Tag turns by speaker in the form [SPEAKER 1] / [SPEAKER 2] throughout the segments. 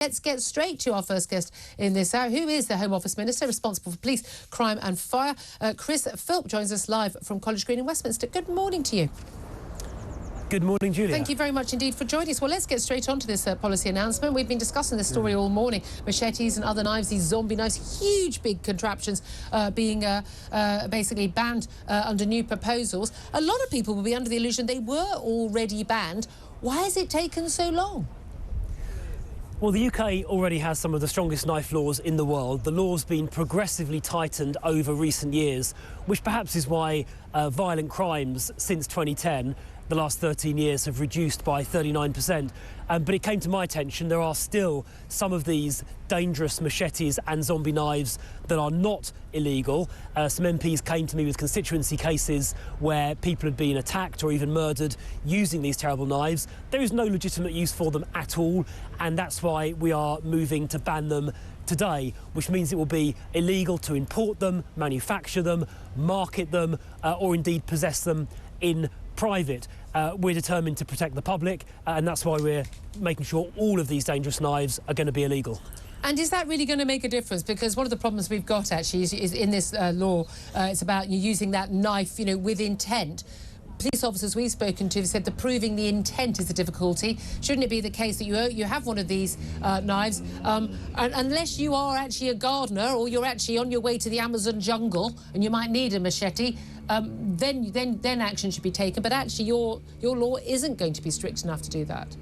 [SPEAKER 1] Let's get straight to our first guest in this hour, who is the Home Office Minister responsible for police, crime and fire. Chris Philp joins us live from College Green in Westminster. Good morning to you.
[SPEAKER 2] Good morning, Julia.
[SPEAKER 1] Thank you very much indeed for joining us. Well, let's get straight on to this policy announcement. We've been discussing this story all morning. Machetes and other knives, these zombie knives, huge big contraptions being basically banned under new proposals. A lot of people will be under the illusion they were already banned. Why has it taken so long?
[SPEAKER 2] Well, the UK already has some of the strongest knife laws in the world. The law's been progressively tightened over recent years, which perhaps is why violent crimes since 2010, the last 13 years, have reduced by 39%. But it came to my attention there are still some of these dangerous machetes and zombie knives that are not illegal. Some MPs came to me with constituency cases where people had been attacked or even murdered using these terrible knives. There is no legitimate use for them at all, and that's why we are moving to ban them today, which means it will be illegal to import them, manufacture them, market them, or indeed possess them in private. We're determined to protect the public, and that's why we're making sure all of these dangerous knives are going to be illegal.
[SPEAKER 1] And is that really going to make a difference? Because one of the problems we've got actually is in this law, it's about you using that knife, you know, with intent. Police officers we've spoken to have said that proving the intent is the difficulty. Shouldn't it be the case that you have one of these knives, and unless you are actually a gardener or you're actually on your way to the Amazon jungle and you might need a machete, then action should be taken. But actually, your law isn't going to be strict enough to do that.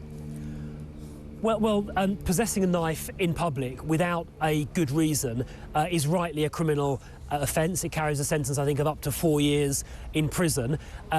[SPEAKER 2] Well, possessing a knife in public without a good reason is rightly a criminal offence. It carries a sentence, I think, of up to 4 years in prison.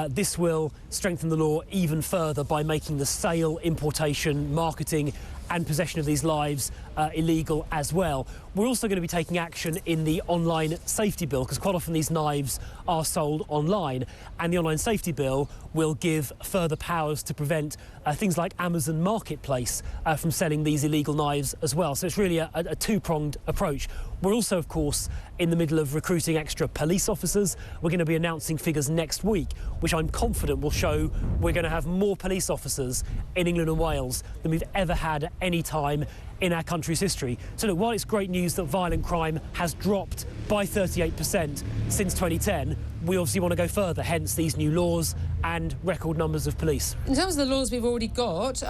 [SPEAKER 2] This will strengthen the law even further by making the sale, importation, marketing and possession of these knives illegal as well. We're also going to be taking action in the online safety bill, because quite often these knives are sold online, and the online safety bill will give further powers to prevent things like Amazon Marketplace from selling these illegal knives as well. So it's really a two-pronged approach. We're also, of course, in the middle of recruiting extra police officers. We're going to be announcing figures next week, which I'm confident will show we're going to have more police officers in England and Wales than we've ever had at any time in our country's history. So look, while it's great news that violent crime has dropped by 38% since 2010, we obviously want to go further, hence these new laws and record numbers of police. In
[SPEAKER 1] terms of the laws we've already got,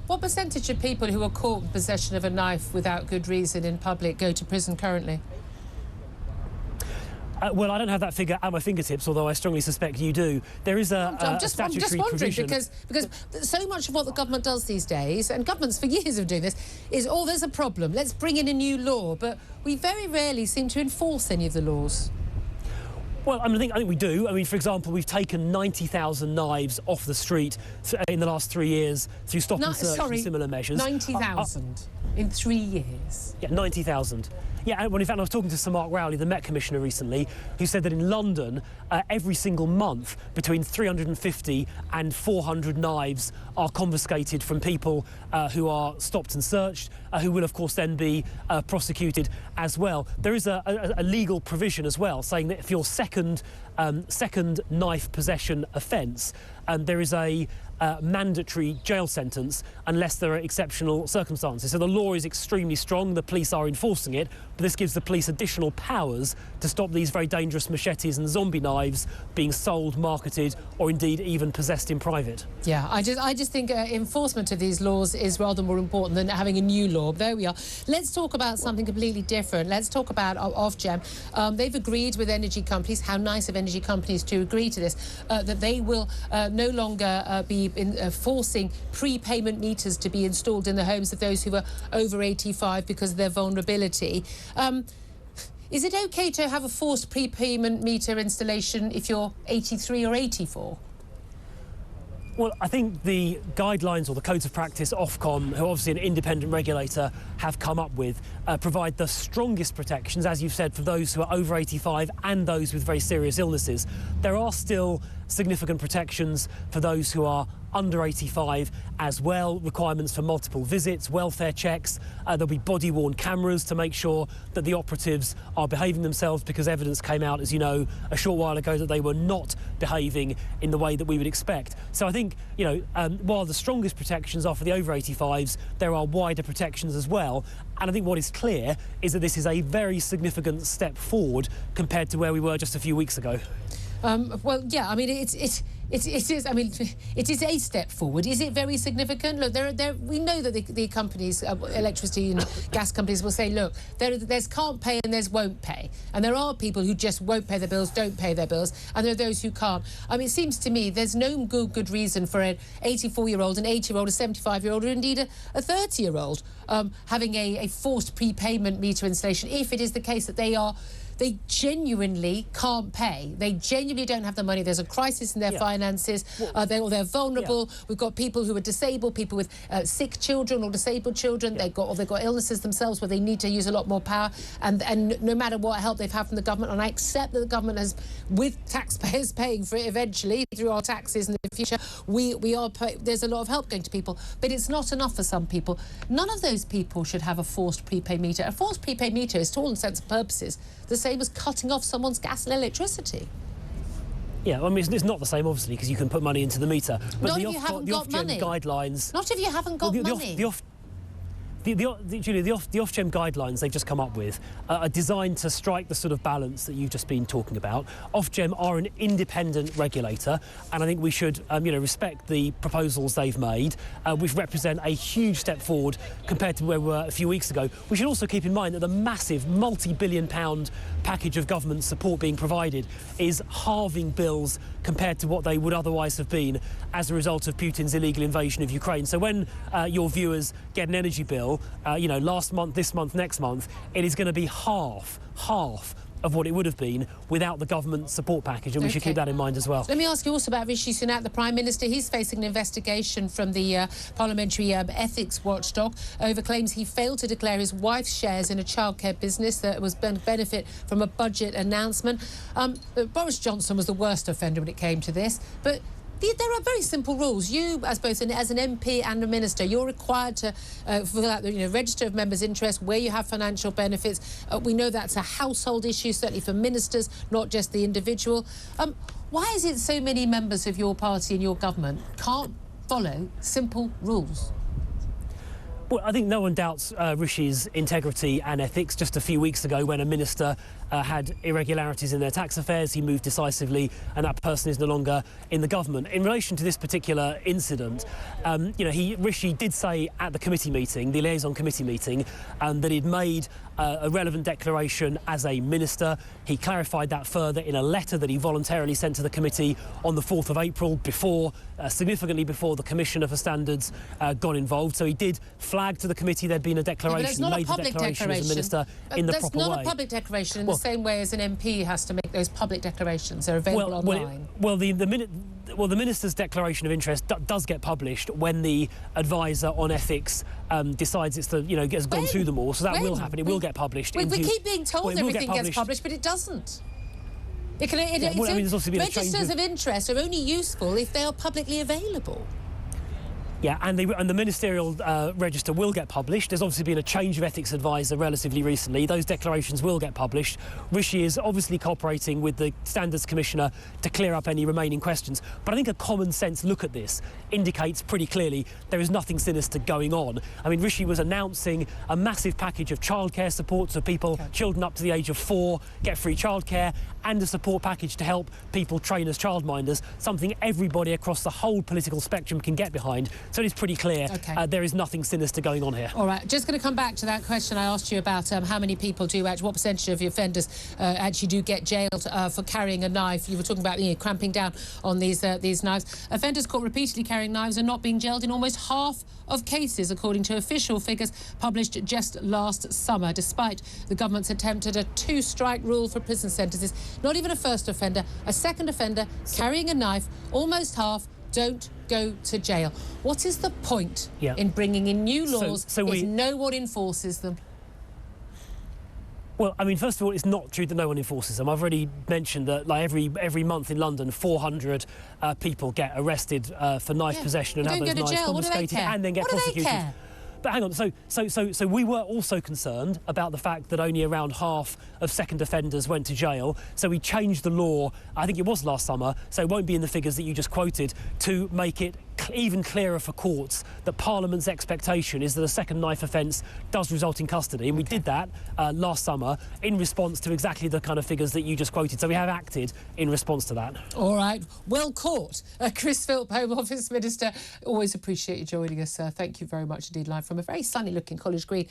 [SPEAKER 1] what percentage of people who are caught with possession of a knife without good reason in public go to prison currently?
[SPEAKER 2] Well, I don't have that figure at my fingertips, although I strongly suspect you do. There is a statutory
[SPEAKER 1] I'm just wondering,
[SPEAKER 2] provision.
[SPEAKER 1] because so much of what the government does these days, and governments for years of doing this, is, oh, there's a problem, let's bring in a new law. But we very rarely seem to enforce any of the laws.
[SPEAKER 2] Well, I think we do. I mean, for example, we've taken 90,000 knives off the street in the last 3 years through stop and search and similar measures.
[SPEAKER 1] 90,000 in 3 years?
[SPEAKER 2] Yeah, 90,000. Yeah, well, in fact, I was talking to Sir Mark Rowley, the Met Commissioner, recently, who said that in London, every single month, between 350 and 400 knives are confiscated from people who are stopped and searched, who will, of course, then be prosecuted as well. There is a legal provision as well, saying that if your second knife possession offence, there is a mandatory jail sentence unless there are exceptional circumstances. So the law is extremely strong, the police are enforcing it, but this gives the police additional powers to stop these very dangerous machetes and zombie knives being sold, marketed, or indeed even possessed in private. Yeah,
[SPEAKER 1] I just think enforcement of these laws is rather more important than having a new law. There we are. Let's talk about something completely different. Let's talk about Ofgem. They've agreed with energy companies, how nice of energy companies to agree to this, that they will no longer be forcing prepayment meters to be installed in the homes of those who are over 85 because of their vulnerability. Is it OK to have a forced prepayment meter installation if you're 83 or 84?
[SPEAKER 2] Well, I think the guidelines or the codes of practice Ofcom, who are obviously an independent regulator, have come up with provide the strongest protections, as you've said, for those who are over 85 and those with very serious illnesses. There are still significant protections for those who are under 85 as well, requirements for multiple visits, welfare checks, There'll be body-worn cameras to make sure that the operatives are behaving themselves, because evidence came out, as you know, a short while ago that they were not behaving in the way that we would expect. So I think, you know, while the strongest protections are for the over 85s, there are wider protections as well. And I think what is clear is that this is a very significant step forward compared to where we were just a few weeks ago.
[SPEAKER 1] Well, yeah, I mean, it is. I mean, it is a step forward. Is it very significant? Look, we know that the companies, electricity and gas companies, will say, look, there's can't pay and there's won't pay, and there are people who just won't pay their bills, don't pay their bills, and there are those who can't. I mean, it seems to me there's no good reason for an 84-year-old, an 80-year-old, a 75-year-old, or indeed a 30-year-old having a forced prepayment meter installation if it is the case that they genuinely can't pay. They genuinely don't have the money. There's a crisis in their finances. They're vulnerable. We've got people who are disabled, people with sick children or disabled children. They've got illnesses themselves where they need to use a lot more power. And no matter what help they've had from the government, and I accept that the government has, with taxpayers paying for it eventually through our taxes in the future, there's a lot of help going to people. But it's not enough for some people. None of those people should have a forced prepay meter. A forced prepay meter is, to all intents and purposes, the same as cutting off someone's gas and electricity.
[SPEAKER 2] Yeah, I mean, it's not the same, obviously, because you can put money into the meter. But
[SPEAKER 1] not if you haven't got money.
[SPEAKER 2] Guidelines.
[SPEAKER 1] Not if you haven't got money.
[SPEAKER 2] Julie, the Ofgem guidelines they've just come up with are designed to strike the sort of balance that you've just been talking about. Ofgem are an independent regulator, and I think we should, respect the proposals they've made, which represent a huge step forward compared to where we were a few weeks ago. We should also keep in mind that the massive multi-billion-pound package of government support being provided is halving bills compared to what they would otherwise have been as a result of Putin's illegal invasion of Ukraine. So when your viewers get an energy bill, last month, this month, next month, it is going to be half of what it would have been without the government support package, and we should keep that in mind as well.
[SPEAKER 1] Let me ask you also about Rishi Sunak, the Prime Minister. He's facing an investigation from the parliamentary ethics watchdog over claims he failed to declare his wife's shares in a childcare business that was benefit from a budget announcement. Boris Johnson was the worst offender when it came to this, but there are very simple rules. You, as both as an MP and a minister, you're required to fill out the register of members' interest where you have financial benefits. We know that's a household issue, certainly for ministers, not just the individual. Why is it so many members of your party and your government can't follow simple rules?
[SPEAKER 2] Well, I think no one doubts Rishi's integrity and ethics. Just a few weeks ago, when a minister had irregularities in their tax affairs, he moved decisively, and that person is no longer in the government. In relation to this particular incident, Rishi did say at the committee meeting, the liaison committee meeting, that he'd made a relevant declaration as a minister. He clarified that further in a letter that he voluntarily sent to the committee on the 4th of April, significantly before the Commissioner for Standards got involved. So he did flag to the committee there'd been a declaration, made the declaration as a minister in the proper way.
[SPEAKER 1] That's not a public declaration in the same way as an MP has to make those public declarations. They're available online.
[SPEAKER 2] The minister's declaration of interest does get published when the advisor on ethics decides has gone through them all. So that will happen. It will get published.
[SPEAKER 1] We keep being told everything gets published, but it doesn't. Registers of interest are only useful if they are publicly available.
[SPEAKER 2] Yeah, and the ministerial register will get published. There's obviously been a change of ethics advisor relatively recently. Those declarations will get published. Rishi is obviously cooperating with the Standards Commissioner to clear up any remaining questions. But I think a common sense look at this indicates pretty clearly there is nothing sinister going on. I mean, Rishi was announcing a massive package of childcare support so children up to the age of 4 get free childcare, and a support package to help people train as childminders, something everybody across the whole political spectrum can get behind. So it is pretty clear there is nothing sinister going on here.
[SPEAKER 1] All right, just going to come back to that question I asked you about how many people what percentage of the offenders actually do get jailed for carrying a knife. You were talking about cramping down on these knives. Offenders caught repeatedly carrying knives are not being jailed in almost half of cases, according to official figures published just last summer, despite the government's attempt at a 2-strike rule for prison sentences. Not even a first offender, a second offender carrying a knife, almost half don't go to jail. What is the point in bringing in new laws if no one enforces them?
[SPEAKER 2] Well, I mean, first of all, it's not true that no one enforces them. I've already mentioned that every month in London, 400 people get arrested for knife possession and have those knives confiscated and then get prosecuted. But hang on, so we were also concerned about the fact that only around half of second offenders went to jail. So we changed the law, I think it was last summer, so it won't be in the figures that you just quoted, to make it even clearer for courts that Parliament's expectation is that a second knife offence does result in custody. And we did that last summer in response to exactly the kind of figures that you just quoted. So we have acted in response to that.
[SPEAKER 1] All right. Well caught. Chris Philp, Home Office Minister. Always appreciate you joining us, sir. Thank you very much indeed, live from a very sunny-looking College Green.